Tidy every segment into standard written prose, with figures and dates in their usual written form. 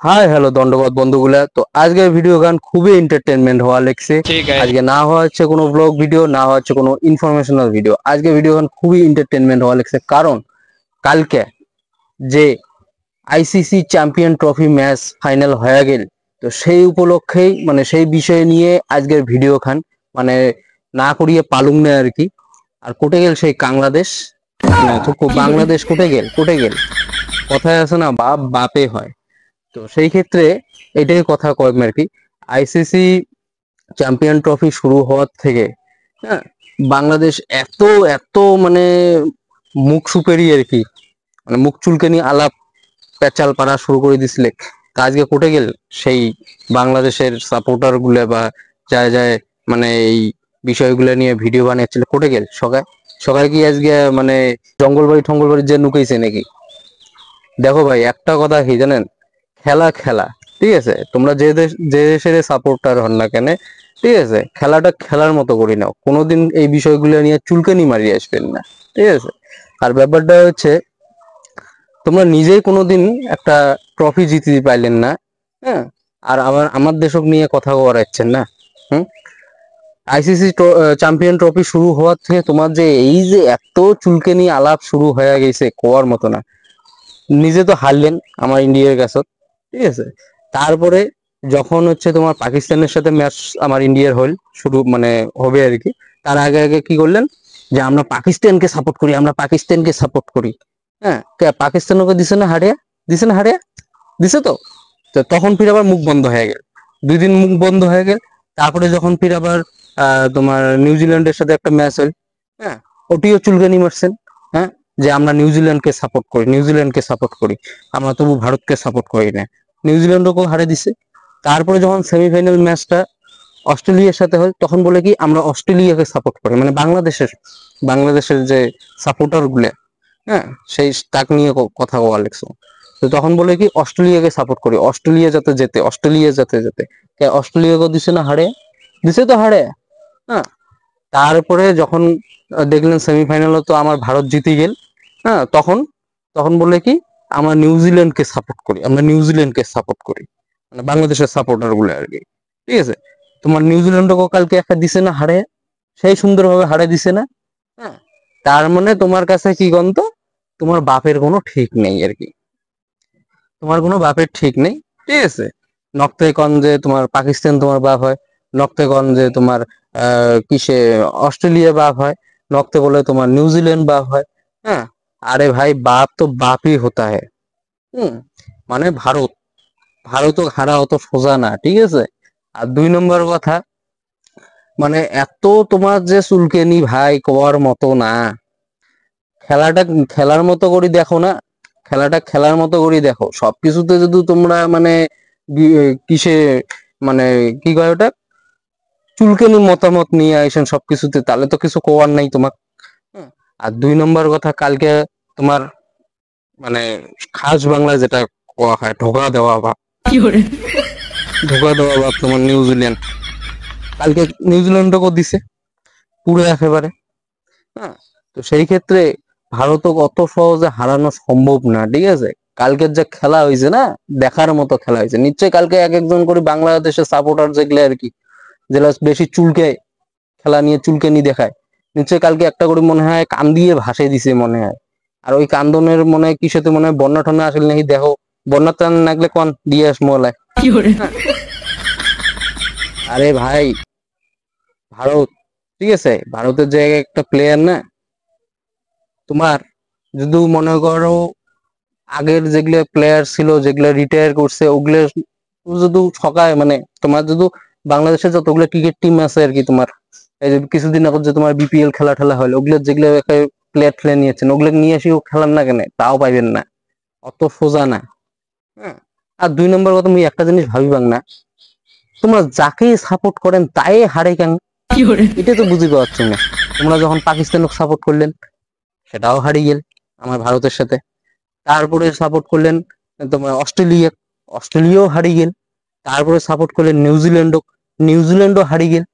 Hi hello দণ্ডবাদ বন্ধুগুলা। তো আজকের video গান খুবই এন্টারটেনমেন্ট হওয়া লেগছে। ठीक है। আজকে না হওয়া হচ্ছে কোনো ব্লগ ভিডিও, না হওয়া হচ্ছে কোনো ইনফরমেশনাল ভিডিও। আজকে ভিডিও গান খুবই এন্টারটেনমেন্ট হওয়া লেগছে, কারণ কালকে যে ICC champion trophy match final হয়ে গেল, তো সেই উপলক্ষেই মানে সেই বিষয় নিয়ে আজকের ভিডিও খান, মানে না করিয়ে পালুং না আর কি। আর কোটে গেল সেই বাংলাদেশ, মানে বাংলাদেশ কোটে গেল কথায় আছে না, বাপ বাপে হয়। তো সেই ক্ষেত্রে এটাই কথা কয় আর কি। আইসিসি চ্যাম্পিয়ন ট্রফি শুরু হওয়ার থেকে হ্যাঁ, বাংলাদেশ এত এত মানে মুখ সুপেরি আর কি, মানে মুখ চুলকানি আলাপ পেঁচাল পাড়া শুরু করে দিছিলে। তা আজকে কোটে গেল সেই বাংলাদেশের সাপোর্টার গুলা বা যায় যায় মানে এই বিষয়গুলো নিয়ে ভিডিও বানিয়েছিল, কোটে গেল সকাল সকাল কি আজকে মানে জঙ্গলবাড়ি ঠঙ্গলবাড়ি যে নুকাইছে নাকি? দেখো ভাই, একটা কথা কি জানেন, খেলা খেলা, ঠিক আছে? তোমরা যে দেশের সাপোর্টার হন না কেন, ঠিক আছে, খেলাটা খেলার মতো করে নাও, কোনোদিন এই বিষয়গুলো নিয়ে চুলকানি মারিয়ে আসবেন না, ঠিক আছে? আর ব্যাপারটা হচ্ছে, তোমরা নিজেই কোনোদিন একটা ট্রফি জিতে পাইলেন না, হ্যাঁ, আর আমার দেশক নিয়ে কথা বলাচ্ছেন না। হুম, আইসিসি চ্যাম্পিয়ন ট্রফি শুরু হওয়ার থেকে তোমার যে এই যে এত চুলকানি আলাপ শুরু হয়ে গেছে কোয়ার মতো না। নিজে তো হারলেন আমার ইন্ডিয়ার কাছে, ঠিক আছে? তারপরে যখন হচ্ছে তোমার পাকিস্তানের সাথে ম্যাচ আমার ইন্ডিয়ার হল শুরু মানে হবে আর কি, তার আগে আগে কি করলেন যে আমরা পাকিস্তানকে সাপোর্ট করি, আমরা পাকিস্তানকে সাপোর্ট করি। হ্যাঁ, পাকিস্তান ওকে দিছে না হারিয়া, দিছে না হারিয়া, দিছে তো। তো তখন ফির আবার মুখ বন্ধ হয়ে গেল, 2 দিন মুখ বন্ধ হয়ে গেল। তারপরে যখন ফির আবার তোমার নিউজিল্যান্ডের সাথে একটা ম্যাচ হল, হ্যাঁ, ওটিও চুলকানি মারছেন। হ্যাঁ, যে আমরা নিউজিল্যান্ডকে সাপোর্ট করি, নিউজিল্যান্ডকে সাপোর্ট করি, আমরা তবু ভারতকে সাপোর্ট করি না। নিউজিল্যান্ডকেও হারে দিছে। তারপরে যখন সেমিফাইনাল ম্যাচটা অস্ট্রেলিয়ার সাথে হয়, তখন বলে কি আমরা অস্ট্রেলিয়াকে সাপোর্ট করি, মানে বাংলাদেশের যে সাপোর্টার গুলো, হ্যাঁ, সেই তাক নিয়ে কথা বলা লেগছে। তো তখন বলে কি অস্ট্রেলিয়াকে সাপোর্ট করি, অস্ট্রেলিয়া যাতে যেতে, অস্ট্রেলিয়া যাতে যেতে। অস্ট্রেলিয়াকে দিছে না হারে, দিছে তো হারে। হ্যাঁ, তারপরে যখন দেখলেন সেমিফাইনালে তো আমার ভারত জিতে গেল, হ্যাঁ, তখন তখন বলে কি আমরা নিউজিল্যান্ডকে সাপোর্ট করি, আমরা নিউজিল্যান্ডকে সাপোর্ট করি, মানে বাংলাদেশের সাপোর্টার গুলো আর কি, ঠিক আছে? তোমার নিউজিল্যান্ডকে কালকে একটা দিছে না হারে, সেই সুন্দরভাবে হারে দিছে না। হ্যাঁ, তার মানে তোমার কাছে কি গন্ত, তোমার বাপের কোনো ঠিক নেই আর কি, তোমার কোনো বাপের ঠিক নেই, ঠিক আছে? নক্তে কন যে তোমার পাকিস্তান তোমার বাপ হয়, নক্তে কন যে তোমার কিসে অস্ট্রেলিয়া বাপ হয়, নক্তে বলে তোমার নিউজিল্যান্ড বাপ হয়। হ্যাঁ, আরে ভাই বাপ তো বাপই হতা है। হুম, মানে ভারতও হারা অত সোজা না, ঠিক আছে? আর 2 নম্বর কথা, মানে এত তোমার যে চুলকেনি ভাই কওয়ার মতো না। খেলাটা খেলার মতো করে দেখো না, খেলাটা খেলার মতো করে দেখো। সবকিছুতে যদি তোমরা মানে কিসে মানে কি কয় ওটা, চুলকানি মতামত নিয়ে আইসেন সবকিছুতে, তাহলে তো কিছু কোয়ার নাই তোমার। হুম, আর 2 নম্বর কথা, কালকে তোমার মানে খাস বাংলায় যেটা কোয়া হয়, ধোকা দেওয়া ভাব তোমার নিউজিল্যান্ড কালকে নিউজিল্যান্ডকেও দিছে পুরো একেবারে। হ্যাঁ, তো সেই ক্ষেত্রে ভারতও অত সহজে হারানো সম্ভব না, ঠিক আছে? কালকের যে খেলা হয়েছে না, দেখার মতো খেলা হয়েছে। নিশ্চয়ই কালকে এক একজন করে বাংলাদেশের সাপোর্টার যেগুলো আর কি, যেগুলো বেশি চুলকে খেলা নিয়ে চুলকেনি দেখায়, নিশ্চয়ই কালকে একটা করে মনে হয় কান দিয়ে ভাসে দিছে মনে হয়। আর ওই কান্দনের মনে হয় কিসেতে মনে হয় বন্যা টন্যা আসলে নাকি, দেখো বন্যা টান লাগলে কন দিয়ে আস মোলায়। আরে ভাই, ভারত, ঠিক আছে, ভারতের জায়গায় একটা প্লেয়ার না তোমার, যদি মনে করো আগের যেগুলো প্লেয়ার ছিল যেগুলো রিটায়ার করছে ওগুলো যদি ঠকায়, মানে তোমার যদি বাংলাদেশে যতগুলো ক্রিকেট টিম আছে আর কি, তোমার এই যে কিছুদিন আগে যে তোমার বিপিএল খেলা ঠেলা হলো, ওগুলো যেগুলো প্লেয়ার ফেলে নিয়েছেন, ওগুলো নিয়ে এসেও খেলার না কেন, তাও পাইবেন না, অত সোজা না। হ্যাঁ, আর 2 নম্বর কথা, আমি একটা জিনিস ভাবিবাং না, তোমরা যাকে সাপোর্ট করেন তাই হারে কেন, এটা তো বুঝি পাচ্ছ না। তোমরা যখন পাকিস্তানকে সাপোর্ট করলেন, সেটাও হারিয়ে গেল আমার ভারতের সাথে। তারপরে সাপোর্ট করলেন তোমার অস্ট্রেলিয়াও হারিয়ে গেল। তারপরে সাপোর্ট করলেন নিউজিল্যান্ডও হারিয়ে গেল।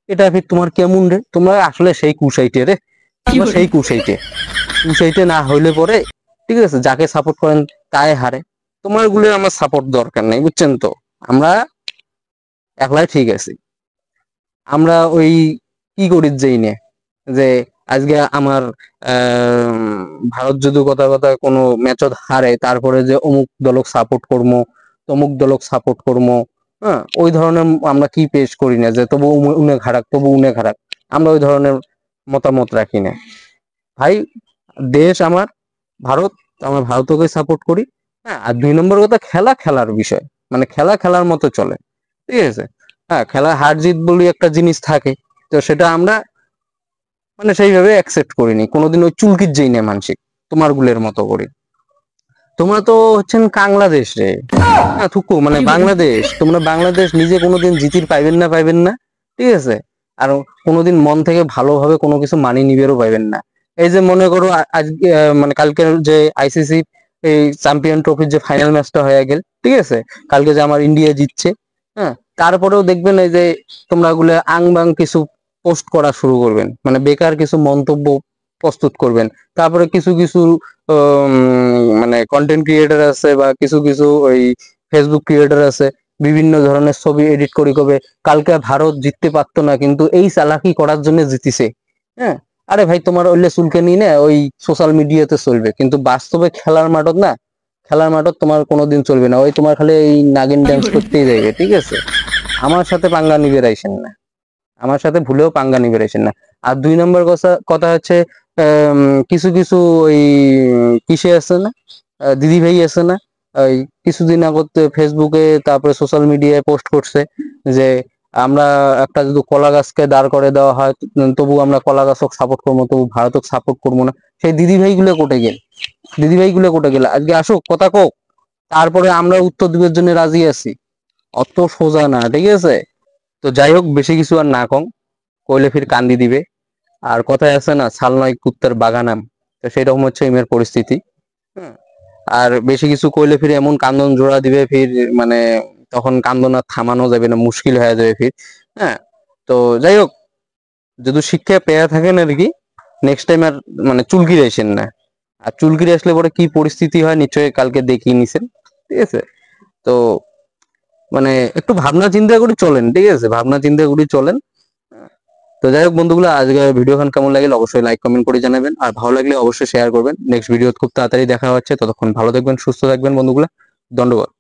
এটা ফির তোমার কেমন রে, তোমরা আসলে সেই কুসাইটে রে, তোমরা সেই কুসাইটে না হইলে পরে, ঠিক আছে, যাকে সাপোর্ট করেন তাই হারে। তোমার গুলো আমার সাপোর্ট দরকার নেই, বুঝছেন তো? আমরা একলাই ঠিক আছি। আমরা ওই কি করি যেই নে যে আজকে আমার ভারত যদি কথা কথা কোনো ম্যাচত হারে তারপরে যে অমুক দলক সাপোর্ট করবো, তমুক দলক সাপোর্ট করবো, হ্যাঁ, ওই ধরনের আমরা কি পেশ করি না যে তবু উনে খারাপ তবু উনে খারাপ, আমরা ওই ধরনের মতামত রাখি না ভাই। দেশ আমার ভারত, আমরা ভারতকে সাপোর্ট করি। হ্যাঁ, আর 2 নম্বর কথা, খেলা খেলার বিষয়, মানে খেলা খেলার মতো চলে, ঠিক আছে? হ্যাঁ, খেলা হার জিত বলে একটা জিনিস থাকে, তো সেটা আমরা মানে সেইভাবে অ্যাকসেপ্ট করিনি কোনোদিন, ওই চুলকির যেই না মানসিক তোমার গুলের মতো করি। তোমরা তো হচ্ছেন বাংলাদেশ রে, হ্যাঁ থুকু মানে বাংলাদেশ, তোমরা বাংলাদেশ নিজে কোনোদিন জিতির পাইবেন না, পাইবেন না, ঠিক আছে? আর কোনোদিন মন থেকে ভালোভাবে কোনো কিছু মানি নিবেরও পাইবেন না। এই যে মনে করো আজকে মানে কালকের যে আইসিসি এই চ্যাম্পিয়ন ট্রফির যে ফাইনাল ম্যাচটা হয়ে গেল, ঠিক আছে, কালকে যে আমার ইন্ডিয়া জিতছে, হ্যাঁ, তারপরেও দেখবেন এই যে তোমরা গুলো আং বাং কিছু পোস্ট করা শুরু করবেন, মানে বেকার কিছু মন্তব্য প্রস্তুত করবেন। তারপরে কিছু কিছু মানে কন্টেন্ট ক্রিয়েটার আছে বা কিছু কিছু ওই ফেসবুক ক্রিয়েটার আছে, বিভিন্ন ধরনের ছবি এডিট করি কবে কালকে ভারত জিততে পারতো না কিন্তু এই চালাকি করার জন্য জিতিছে। হ্যাঁ, আরে ভাই তোমার ওইলে চুলকে নিয়ে না ওই সোশ্যাল মিডিয়াতে চলবে, কিন্তু বাস্তবে খেলার মাঠত না, খেলার মাঠত তোমার কোনোদিন চলবে না, ওই তোমার খালি এই নাগিন ড্যান্স করতেই যাইবে, ঠিক আছে? আমার সাথে পাঙ্গা নিবে রাইছেন না, আমার সাথে ভুলেও পাঙ্গা নিবে রাইছেন না। আর 2 নম্বর কথা কথা হচ্ছে কিছু কিছু ওই কিসে আছে না, দিদি ভাই আছে না, ওই কিছুদিন আগত ফেসবুকে তারপরে সোশ্যাল মিডিয়ায় পোস্ট করছে যে আমরা একটা যদি কলা গাছকে দাঁড় করে দেওয়া হয় তবু আমরা কলা গাছক সাপোর্ট করবো, তবু ভারতক সাপোর্ট করবো না। সেই দিদি ভাই গুলো কোটে গেল, দিদি ভাই গুলো কোটে গেল, আজকে আসুক কথা কোক, তারপরে আমরা উত্তর দিবের জন্য রাজি আছি। অত সোজা না, ঠিক আছে? তো যাই হোক, বেশি কিছু আর না কম, কইলে ফির কান্দি দিবে। আর কথায় আছে না, ছাল নয় কুত্তার বাগানাম, তো সেরকম হচ্ছে ইমের পরিস্থিতি। হ্যাঁ, আর বেশি কিছু কইলে ফির এমন কান্দন জোড়া দিবে ফির, মানে তখন কান্দন আর থামানো যাবে না, মুশকিল হয়ে যাবে ফির। হ্যাঁ, তো যাই হোক, যদি শিক্ষা পেয়ে থাকেন আর কি, নেক্সট টাইম আর মানে চুলকিরে আসেন না। আর চুলকিরে আসলে পরে কি পরিস্থিতি হয় নিশ্চয়ই কালকে দেখিয়ে নিছেন, ঠিক আছে? তো মানে একটু ভাবনা চিন্তা করে চলেন, ঠিক আছে? ভাবনা চিন্তা করে চলেন। তো যাই হোক বন্ধুগুলো, আজকে ভিডিও খান কেমন লাগলো অবশ্যই লাইক কমেন্ট করে জানাবেন, আর ভালো লাগলে অবশ্যই শেয়ার করবেন। নেক্সট ভিডিও খুব তাড়াতাড়ি দেখা হচ্ছে, ততক্ষণ ভালো থাকবেন, সুস্থ থাকবেন বন্ধুগুলো। ধন্যবাদ।